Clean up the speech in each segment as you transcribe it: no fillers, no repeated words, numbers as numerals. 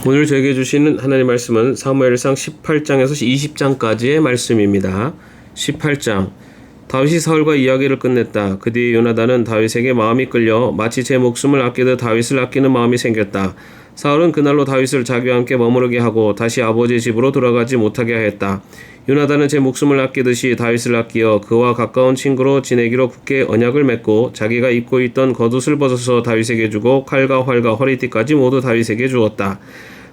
오늘 저에게 주시는 하나님의 말씀은 사무엘상 18장에서 20장까지의 말씀입니다. 18장. 다윗이 사울과 이야기를 끝냈다. 그 뒤에 요나단은 다윗에게 마음이 끌려 마치 제 목숨을 아끼듯 다윗을 아끼는 마음이 생겼다. 사울은 그날로 다윗을 자기와 함께 머무르게 하고 다시 아버지의 집으로 돌아가지 못하게 하였다. 요나단은 제 목숨을 아끼듯이 다윗을 아끼어 그와 가까운 친구로 지내기로 굳게 언약을 맺고 자기가 입고 있던 겉옷을 벗어서 다윗에게 주고 칼과 활과 허리띠까지 모두 다윗에게 주었다.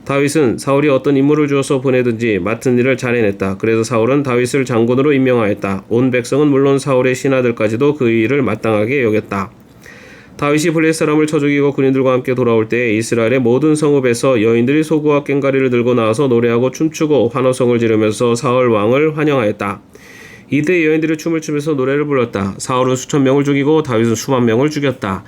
다윗은 사울이 어떤 임무를 주어서 보내든지 맡은 일을 잘 해냈다. 그래서 사울은 다윗을 장군으로 임명하였다. 온 백성은 물론 사울의 신하들까지도 그 일을 마땅하게 여겼다. 다윗이 블레셋 사람을 쳐 죽이고 군인들과 함께 돌아올 때 이스라엘의 모든 성읍에서 여인들이 소구와 꽹과리를 들고 나와서 노래하고 춤추고 환호성을 지르면서 사울 왕을 환영하였다. 이때 여인들이 춤을 추면서 노래를 불렀다. 사울은 수천 명을 죽이고 다윗은 수만 명을 죽였다.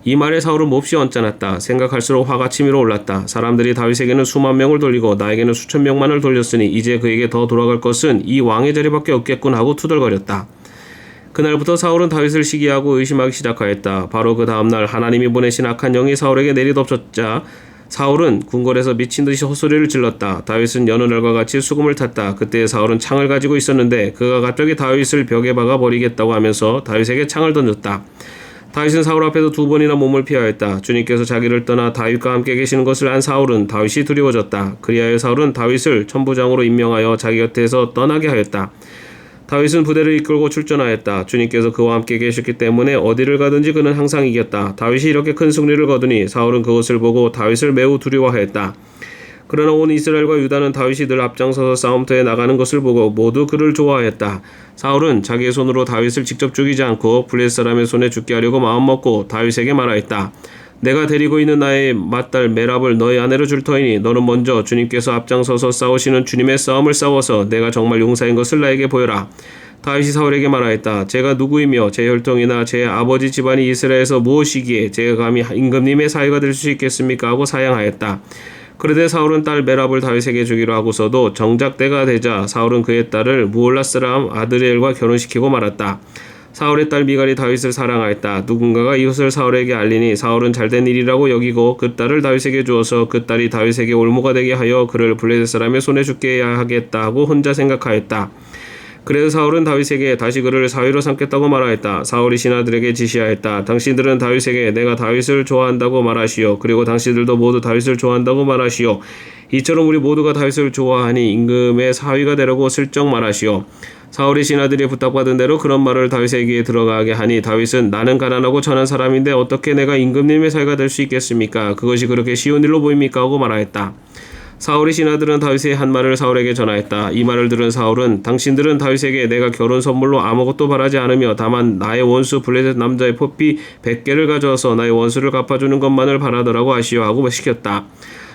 이 말에 사울은 몹시 언짢았다. 생각할수록 화가 치밀어 올랐다. 사람들이 다윗에게는 수만 명을 돌리고 나에게는 수천 명만을 돌렸으니 이제 그에게 더 돌아갈 것은 이 왕의 자리밖에 없겠군 하고 투덜거렸다. 그날부터 사울은 다윗을 시기하고 의심하기 시작하였다. 바로 그 다음날 하나님이 보내신 악한 영이 사울에게 내리덮쳤자 사울은 궁궐에서 미친 듯이 헛소리를 질렀다. 다윗은 여느 날과 같이 수금을 탔다. 그때 사울은 창을 가지고 있었는데 그가 갑자기 다윗을 벽에 박아 버리겠다고 하면서 다윗에게 창을 던졌다. 다윗은 사울 앞에서 두 번이나 몸을 피하였다. 주님께서 자기를 떠나 다윗과 함께 계시는 것을 안 사울은 다윗이 두려워졌다. 그리하여 사울은 다윗을 천부장으로 임명하여 자기 곁에서 떠나게 하였다. 다윗은 부대를 이끌고 출전하였다. 주님께서 그와 함께 계셨기 때문에 어디를 가든지 그는 항상 이겼다. 다윗이 이렇게 큰 승리를 거두니 사울은 그것을 보고 다윗을 매우 두려워하였다. 그러나 온 이스라엘과 유다는 다윗이 늘 앞장서서 싸움터에 나가는 것을 보고 모두 그를 좋아하였다. 사울은 자기의 손으로 다윗을 직접 죽이지 않고 블레셋 사람의 손에 죽게 하려고 마음먹고 다윗에게 말하였다. 내가 데리고 있는 나의 맏딸 메랍을 너의 아내로 줄 터이니 너는 먼저 주님께서 앞장서서 싸우시는 주님의 싸움을 싸워서 내가 정말 용사인 것을 나에게 보여라. 다윗이 사울에게 말하였다. 제가 누구이며 제 혈통이나 제 아버지 집안이 이스라엘에서 무엇이기에 제가 감히 임금님의 사위가 될 수 있겠습니까? 하고 사양하였다. 그러되 사울은 딸 메랍을 다윗에게 주기로 하고서도 정작 때가 되자 사울은 그의 딸을 무올라 사람 아드리엘과 결혼시키고 말았다. 사울의 딸 미갈이 다윗을 사랑하였다. 누군가가 이것을 사울에게 알리니 사울은 잘된 일이라고 여기고 그 딸을 다윗에게 주어서 그 딸이 다윗에게 올무가 되게 하여 그를 블레셋 사람의 손에 죽게 해야 하겠다 하고 혼자 생각하였다. 그래서 사울은 다윗에게 다시 그를 사위로 삼겠다고 말하였다. 사울이 신하들에게 지시하였다. 당신들은 다윗에게 내가 다윗을 좋아한다고 말하시오. 그리고 당신들도 모두 다윗을 좋아한다고 말하시오. 이처럼 우리 모두가 다윗을 좋아하니 임금의 사위가 되라고 슬쩍 말하시오. 사울의 신하들이 부탁받은 대로 그런 말을 다윗에게 들어가게 하니 다윗은 나는 가난하고 천한 사람인데 어떻게 내가 임금님의 사위가 될 수 있겠습니까? 그것이 그렇게 쉬운 일로 보입니까? 하고 말하였다. 사울의 신하들은 다윗의 한 말을 사울에게 전하였다. 이 말을 들은 사울은 당신들은 다윗에게 내가 결혼 선물로 아무것도 바라지 않으며 다만 나의 원수 블레셋 남자의 포피 100개를 가져와서 나의 원수를 갚아주는 것만을 바라더라고 하시오 하고 시켰다.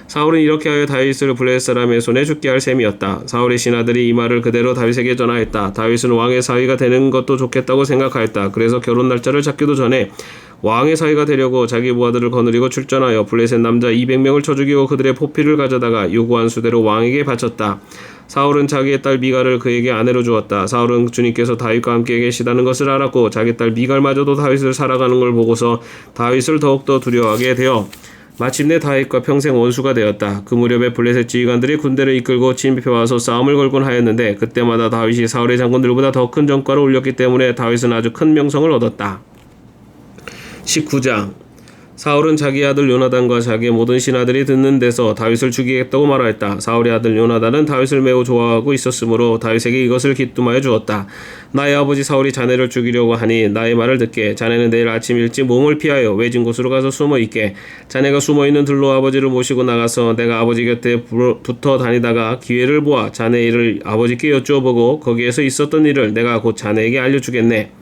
사울은 이렇게 하여 다윗을 블레셋 사람의 손에 죽게 할 셈이었다. 사울의 신하들이 이 말을 그대로 다윗에게 전하였다. 다윗은 왕의 사위가 되는 것도 좋겠다고 생각하였다. 그래서 결혼 날짜를 잡기도 전에 왕의 사위가 되려고 자기 부하들을 거느리고 출전하여 블레셋 남자 200명을 쳐 죽이고 그들의 포피를 가져다가 요구한 수대로 왕에게 바쳤다. 사울은 자기의 딸 미갈을 그에게 아내로 주었다. 사울은 주님께서 다윗과 함께 계시다는 것을 알았고 자기 딸 미갈마저도 다윗을 살아가는 걸 보고서 다윗을 더욱더 두려워하게 되어 마침내 다윗과 평생 원수가 되었다. 그 무렵에 블레셋 지휘관들이 군대를 이끌고 진입해와서 싸움을 걸곤 하였는데 그때마다 다윗이 사울의 장군들보다 더 큰 전과를 올렸기 때문에 다윗은 아주 큰 명성을 얻었다. 19장. 사울은 자기 아들 요나단과 자기의 모든 신하들이 듣는 데서 다윗을 죽이겠다고 말하였다. 사울의 아들 요나단은 다윗을 매우 좋아하고 있었으므로 다윗에게 이것을 기뜸하여 주었다. 나의 아버지 사울이 자네를 죽이려고 하니 나의 말을 듣게. 자네는 내일 아침 일찍 몸을 피하여 외진 곳으로 가서 숨어 있게. 자네가 숨어 있는 들로 아버지를 모시고 나가서 내가 아버지 곁에 붙어 다니다가 기회를 보아 자네 일을 아버지께 여쭈어보고 거기에서 있었던 일을 내가 곧 자네에게 알려주겠네.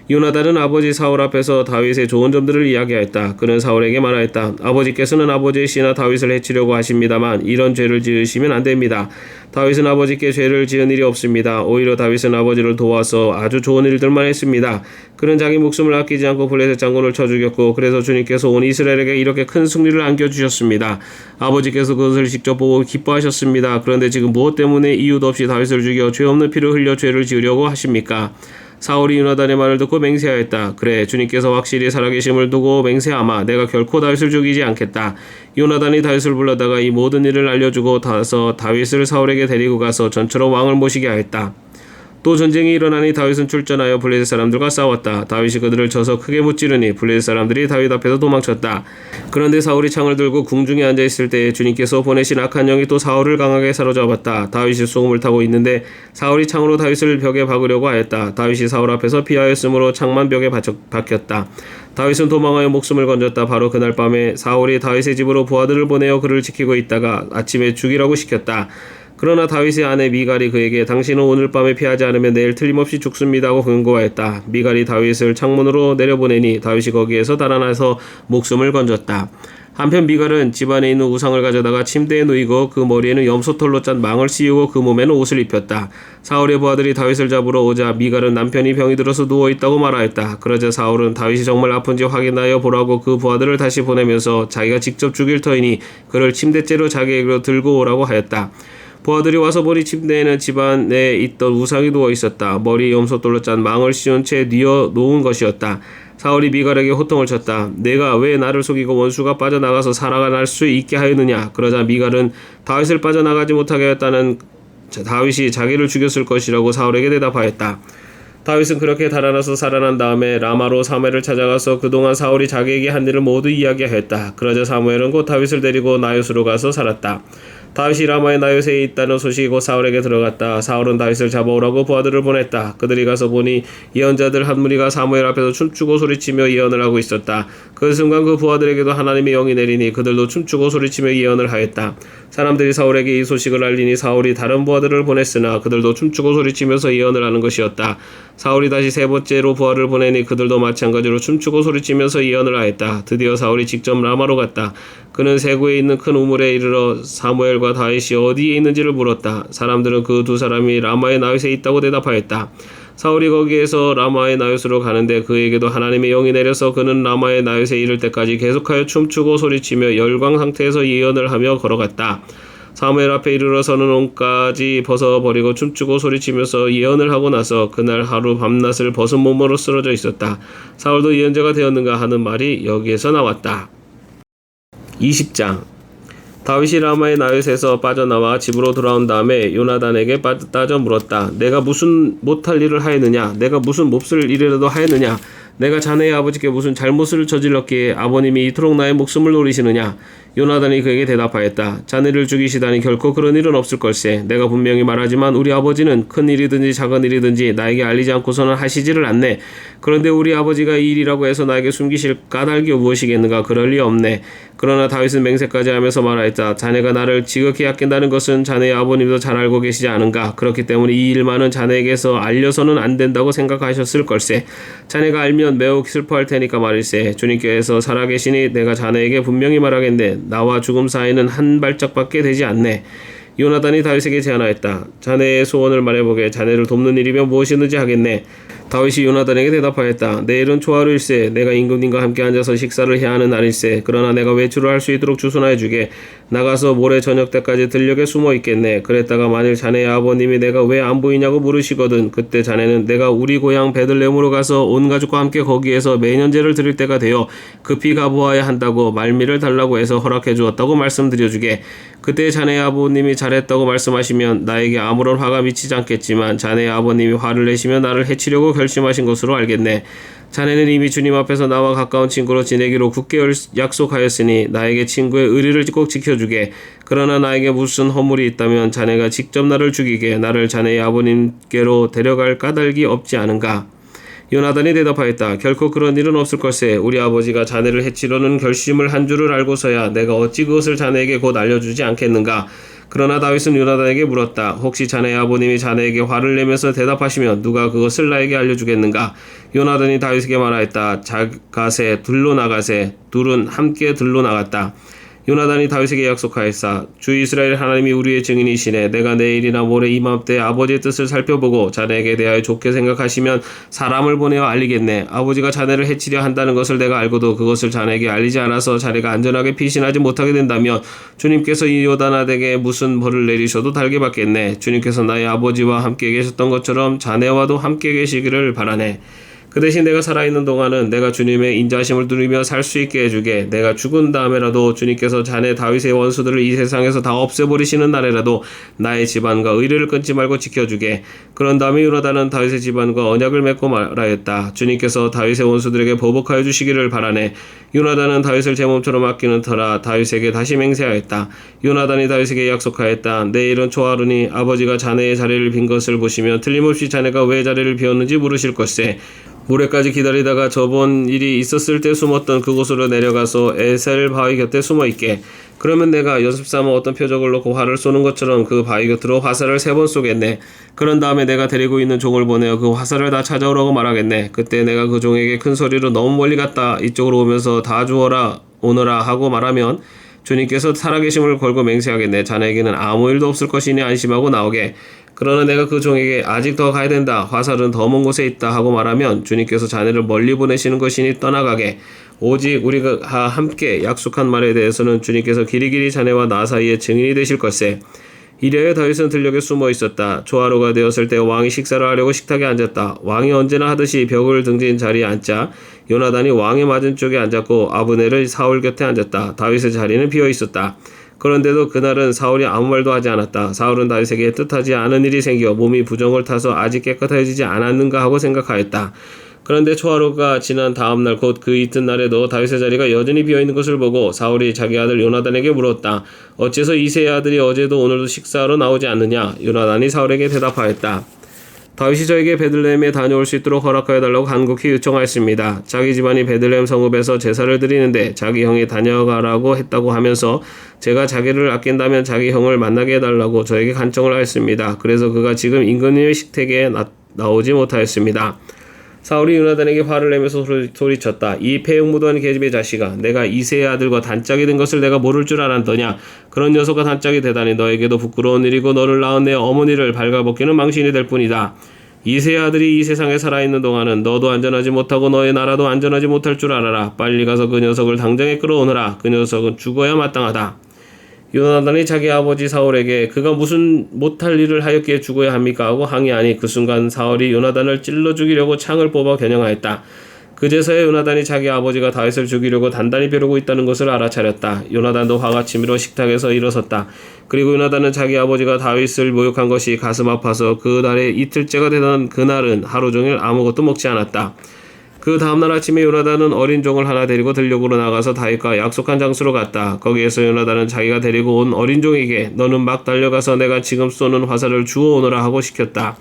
요나단은 아버지 사울 앞에서 다윗의 좋은 점들을 이야기하였다. 그는 사울에게 말하였다. 아버지께서는 아버지의 신하 다윗을 해치려고 하십니다만 이런 죄를 지으시면 안 됩니다. 다윗은 아버지께 죄를 지은 일이 없습니다. 오히려 다윗은 아버지를 도와서 아주 좋은 일들만 했습니다. 그는 자기 목숨을 아끼지 않고 블레셋 장군을 쳐 죽였고 그래서 주님께서 온 이스라엘에게 이렇게 큰 승리를 안겨주셨습니다. 아버지께서 그것을 직접 보고 기뻐하셨습니다. 그런데 지금 무엇 때문에 이유도 없이 다윗을 죽여 죄 없는 피를 흘려 죄를 지으려고 하십니까? 사울이 요나단의 말을 듣고 맹세하였다. 그래, 주님께서 확실히 살아계심을 두고 맹세하마 내가 결코 다윗을 죽이지 않겠다. 요나단이 다윗을 불러다가 이 모든 일을 알려주고 가서 다윗을 사울에게 데리고 가서 전처럼 왕을 모시게 하였다. 또 전쟁이 일어나니 다윗은 출전하여 블레셋 사람들과 싸웠다. 다윗이 그들을 쳐서 크게 무찌르니 블레셋 사람들이 다윗 앞에서 도망쳤다. 그런데 사울이 창을 들고 궁중에 앉아있을 때에 주님께서 보내신 악한 영이 또 사울을 강하게 사로잡았다. 다윗이 수금을 타고 있는데 사울이 창으로 다윗을 벽에 박으려고 하였다. 다윗이 사울 앞에서 피하였으므로 창만 벽에 박혔다. 다윗은 도망하여 목숨을 건졌다. 바로 그날 밤에 사울이 다윗의 집으로 부하들을 보내어 그를 지키고 있다가 아침에 죽이라고 시켰다. 그러나 다윗의 아내 미갈이 그에게 당신은 오늘 밤에 피하지 않으면 내일 틀림없이 죽습니다 하고 경고하였다. 미갈이 다윗을 창문으로 내려보내니 다윗이 거기에서 달아나서 목숨을 건졌다. 한편 미갈은 집안에 있는 우상을 가져다가 침대에 누이고 그 머리에는 염소털로 짠 망을 씌우고 그 몸에는 옷을 입혔다. 사울의 부하들이 다윗을 잡으러 오자 미갈은 남편이 병이 들어서 누워있다고 말하였다. 그러자 사울은 다윗이 정말 아픈지 확인하여 보라고 그 부하들을 다시 보내면서 자기가 직접 죽일 터이니 그를 침대째로 자기에게로 들고 오라고 하였다. 부하들이 와서 보니 침대에는 집안에 있던 우상이 누워있었다. 머리에 염소돌로 짠 망을 씌운 채 뉘어 놓은 것이었다. 사울이 미갈에게 호통을 쳤다. 내가 왜 나를 속이고 원수가 빠져나가서 살아날 수 있게 하였느냐. 그러자 미갈은 다윗을 빠져나가지 못하게 하였다는 다윗이 자기를 죽였을 것이라고 사울에게 대답하였다. 다윗은 그렇게 달아나서 살아난 다음에 라마로 사무엘을 찾아가서 그동안 사울이 자기에게 한 일을 모두 이야기하였다. 그러자 사무엘은 곧 다윗을 데리고 나요스로 가서 살았다. 다윗이 라마의 나요스에 있다는 소식이 곧 사울에게 들어갔다. 사울은 다윗을 잡아오라고 부하들을 보냈다. 그들이 가서 보니 예언자들 한 무리가 사무엘 앞에서 춤추고 소리치며 예언을 하고 있었다. 그 순간 그 부하들에게도 하나님의 영이 내리니 그들도 춤추고 소리치며 예언을 하였다. 사람들이 사울에게 이 소식을 알리니 사울이 다른 부하들을 보냈으나 그들도 춤추고 소리치면서 예언을 하는 것이었다. 사울이 다시 세 번째로 부하를 보내니 그들도 마찬가지로 춤추고 소리치면서 예언을 하였다. 드디어 사울이 직접 라마로 갔다. 그는 세구에 있는 큰 우물에 이르러 사무엘과 다윗이 어디에 있는지를 물었다. 사람들은 그 두 사람이 라마의 나윗에 있다고 대답하였다. 사울이 거기에서 라마의 나윗으로 가는데 그에게도 하나님의 영이 내려서 그는 라마의 나윗에 이를 때까지 계속하여 춤추고 소리치며 열광 상태에서 예언을 하며 걸어갔다. 사무엘 앞에 이르러서는 옷까지 벗어버리고 춤추고 소리치면서 예언을 하고 나서 그날 하루 밤낮을 벗은 몸으로 쓰러져 있었다. 사울도 예언자가 되었는가 하는 말이 여기에서 나왔다. 20장 다윗이 라마의 나윗에서 빠져나와 집으로 돌아온 다음에 요나단에게 따져 물었다. 내가 무슨 못할 일을 하였느냐? 내가 무슨 몹쓸 일이라도 하였느냐? 내가 자네의 아버지께 무슨 잘못을 저질렀기에 아버님이 이토록 나의 목숨을 노리시느냐? 요나단이 그에게 대답하였다. 자네를 죽이시다니 결코 그런 일은 없을 걸세. 내가 분명히 말하지만 우리 아버지는 큰 일이든지 작은 일이든지 나에게 알리지 않고서는 하시지를 않네. 그런데 우리 아버지가 이 일이라고 해서 나에게 숨기실 까닭이 무엇이겠는가? 그럴 리 없네. 그러나 다윗은 맹세까지 하면서 말하였다. 자네가 나를 지극히 아낀다는 것은 자네의 아버님도 잘 알고 계시지 않은가? 그렇기 때문에 이 일만은 자네에게서 알려서는 안 된다고 생각하셨을 걸세. 자네가 알면 매우 슬퍼할 테니까 말일세. 주님께서 살아계시니 내가 자네에게 분명히 말하겠네. 나와 죽음 사이는 한 발짝밖에 되지 않네. 요나단이 다윗에게 제안하였다. 자네의 소원을 말해보게. 자네를 돕는 일이면 무엇이든지 하겠네. 다윗이 요나단에게 대답하였다. 내일은 초하루일세. 내가 임금님과 함께 앉아서 식사를 해야 하는 날일세. 그러나 내가 외출을 할 수 있도록 주선하여 주게. 나가서 모레 저녁 때까지 들녘에 숨어 있겠네. 그랬다가 만일 자네의 아버님이 내가 왜 안 보이냐고 물으시거든. 그때 자네는 내가 우리 고향 베들레헴으로 가서 온 가족과 함께 거기에서 매년제를 드릴 때가 되어 급히 가보아야 한다고 말미를 달라고 해서 허락해 주었다고 말씀드려주게. 그때 자네의 아버님이 잘했다고 말씀하시면 나에게 아무런 화가 미치지 않겠지만 자네의 아버님이 화를 내시며 나를 해치려고 결심하신 것으로 알겠네. 자네는 이미 주님 앞에서 나와 가까운 친구로 지내기로 굳게 약속하였으니 나에게 친구의 의리를 꼭 지켜주게. 그러나 나에게 무슨 허물이 있다면 자네가 직접 나를 죽이게. 나를 자네의 아버님께로 데려갈 까닭이 없지 않은가? 요나단이 대답하였다. 결코 그런 일은 없을 걸세. 우리 아버지가 자네를 해치려는 결심을 한 줄을 알고서야 내가 어찌 그것을 자네에게 곧 알려주지 않겠는가? 그러나 다윗은 요나단에게 물었다. 혹시 자네의 아버님이 자네에게 화를 내면서 대답하시면 누가 그것을 나에게 알려주겠는가? 요나단이 다윗에게 말하였다. 가세 둘로 나가세. 둘은 함께 들로 나갔다. 요나단이 다윗에게 약속하였사 주 이스라엘 하나님이 우리의 증인이시네. 내가 내일이나 모레 이맘때 아버지의 뜻을 살펴보고 자네에게 대하여 좋게 생각하시면 사람을 보내어 알리겠네. 아버지가 자네를 해치려 한다는 것을 내가 알고도 그것을 자네에게 알리지 않아서 자네가 안전하게 피신하지 못하게 된다면 주님께서 이 요단아에게 무슨 벌을 내리셔도 달게 받겠네. 주님께서 나의 아버지와 함께 계셨던 것처럼 자네와도 함께 계시기를 바라네. 그 대신 내가 살아있는 동안은 내가 주님의 인자하심을 누리며 살 수 있게 해주게. 내가 죽은 다음에라도 주님께서 자네 다윗의 원수들을 이 세상에서 다 없애버리시는 날에라도 나의 집안과 의리를 끊지 말고 지켜주게. 그런 다음에 요나단은 다윗의 집안과 언약을 맺고 말하였다. 주님께서 다윗의 원수들에게 보복하여 주시기를 바라네. 요나단은 다윗을 제 몸처럼 아끼는 터라 다윗에게 다시 맹세하였다. 요나단이 다윗에게 약속하였다. 내일은 초하루니 아버지가 자네의 자리를 빈 것을 보시면 틀림없이 자네가 왜 자리를 비웠는지 물으실 것세. 모레까지 기다리다가 저번 일이 있었을 때 숨었던 그곳으로 내려가서 에셀 바위 곁에 숨어있게. 그러면 내가 연습삼아 어떤 표적을 놓고 활을 쏘는 것처럼 그 바위 곁으로 화살을 3번 쏘겠네. 그런 다음에 내가 데리고 있는 종을 보내어 그 화살을 다 찾아오라고 말하겠네. 그때 내가 그 종에게 큰 소리로 너무 멀리 갔다 이쪽으로 오면서 다 주어라 오너라 하고 말하면 주님께서 살아계심을 걸고 맹세하겠네. 자네에게는 아무 일도 없을 것이니 안심하고 나오게. 그러나 내가 그 종에게 아직 더 가야 된다. 화살은 더 먼 곳에 있다 하고 말하면 주님께서 자네를 멀리 보내시는 것이니 떠나가게. 오직 우리가 함께 약속한 말에 대해서는 주님께서 길이길이 자네와 나 사이에 증인이 되실 것세. 이래야 다윗은 들녘에 숨어 있었다. 초하루가 되었을 때 왕이 식사를 하려고 식탁에 앉았다. 왕이 언제나 하듯이 벽을 등진 자리에 앉자 요나단이 왕의 맞은쪽에 앉았고 아브넬은 사울 곁에 앉았다. 다윗의 자리는 비어 있었다. 그런데도 그날은 사울이 아무 말도 하지 않았다. 사울은 다윗에게 뜻하지 않은 일이 생겨 몸이 부정을 타서 아직 깨끗해지지 않았는가 하고 생각하였다. 그런데 초하루가 지난 다음날 곧 그 이튿날에도 다윗의 자리가 여전히 비어있는 것을 보고 사울이 자기 아들 요나단에게 물었다. 어째서 이새의 아들이 어제도 오늘도 식사하러 나오지 않느냐? 요나단이 사울에게 대답하였다. 다윗이 저에게 베들레헴에 다녀올 수 있도록 허락하여 달라고 간곡히 요청하였습니다. 자기 집안이 베들레헴 성읍에서 제사를 드리는데 자기 형이 다녀가라고 했다고 하면서 제가 자기를 아낀다면 자기 형을 만나게 해달라고 저에게 간청을 하였습니다. 그래서 그가 지금 임금님의 식택에 나오지 못하였습니다. 사울이 요나단에게 화를 내면서 소리쳤다. 이 폐역무도한 계집의 자식아, 내가 이새의 아들과 단짝이 된 것을 내가 모를 줄 알았더냐. 그런 녀석과 단짝이 되다니 너에게도 부끄러운 일이고 너를 낳은 내 어머니를 발가벗기는 망신이 될 뿐이다. 이새의 아들이 이 세상에 살아있는 동안은 너도 안전하지 못하고 너의 나라도 안전하지 못할 줄 알아라. 빨리 가서 그 녀석을 당장에 끌어오너라. 그 녀석은 죽어야 마땅하다. 요나단이 자기 아버지 사울에게 그가 무슨 못할 일을 하였기에 죽어야 합니까? 하고 항의하니 그 순간 사울이 요나단을 찔러 죽이려고 창을 뽑아 겨냥하였다. 그제서야 요나단이 자기 아버지가 다윗을 죽이려고 단단히 벼르고 있다는 것을 알아차렸다. 요나단도 화가 치밀어 식탁에서 일어섰다. 그리고 요나단은 자기 아버지가 다윗을 모욕한 것이 가슴 아파서 그 날에 이틀째가 되던 그날은 하루 종일 아무것도 먹지 않았다. 그 다음날 아침에 요나단은 어린 종을 하나 데리고 들녘으로 나가서 다윗과 약속한 장소로 갔다. 거기에서 요나단은 자기가 데리고 온 어린 종에게 너는 막 달려가서 내가 지금 쏘는 화살을 주워 오너라 하고 시켰다.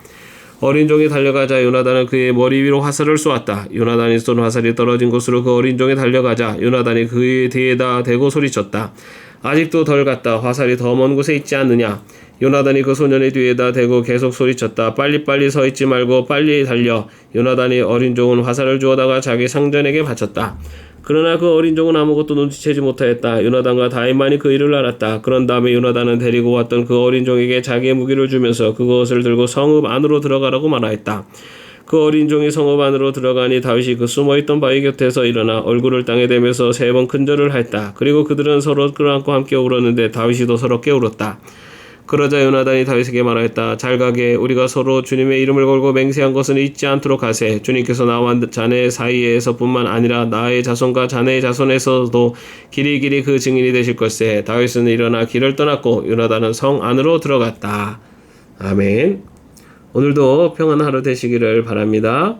어린 종이 달려가자 요나단은 그의 머리 위로 화살을 쏘았다. 요나단이 쏜 화살이 떨어진 곳으로 그 어린 종이 달려가자 요나단이 그의 뒤에다 대고 소리쳤다. 아직도 덜 갔다. 화살이 더 먼 곳에 있지 않느냐. 요나단이 그 소년의 뒤에다 대고 계속 소리쳤다. 빨리빨리 서 있지 말고 빨리 달려. 요나단이 어린 종은 화살을 주워다가 자기 상전에게 바쳤다. 그러나 그 어린 종은 아무것도 눈치채지 못하였다. 요나단과 다윗만이 그 일을 알았다. 그런 다음에 요나단은 데리고 왔던 그 어린 종에게 자기의 무기를 주면서 그것을 들고 성읍 안으로 들어가라고 말하였다. 그 어린 종이 성읍 안으로 들어가니 다윗이 그 숨어있던 바위 곁에서 일어나 얼굴을 땅에 대면서 3번 큰절을 했다. 그리고 그들은 서로 끌어안고 함께 울었는데 다윗이도 서럽게 울었다. 그러자 요나단이 다윗에게 말하였다. 잘 가게. 우리가 서로 주님의 이름을 걸고 맹세한 것은 잊지 않도록 하세. 주님께서 나와 자네 사이에서뿐만 아니라 나의 자손과 자네의 자손에서도 길이길이 그 증인이 되실 것세. 다윗은 일어나 길을 떠났고 요나단은 성 안으로 들어갔다. 아멘. 오늘도 평안한 하루 되시기를 바랍니다.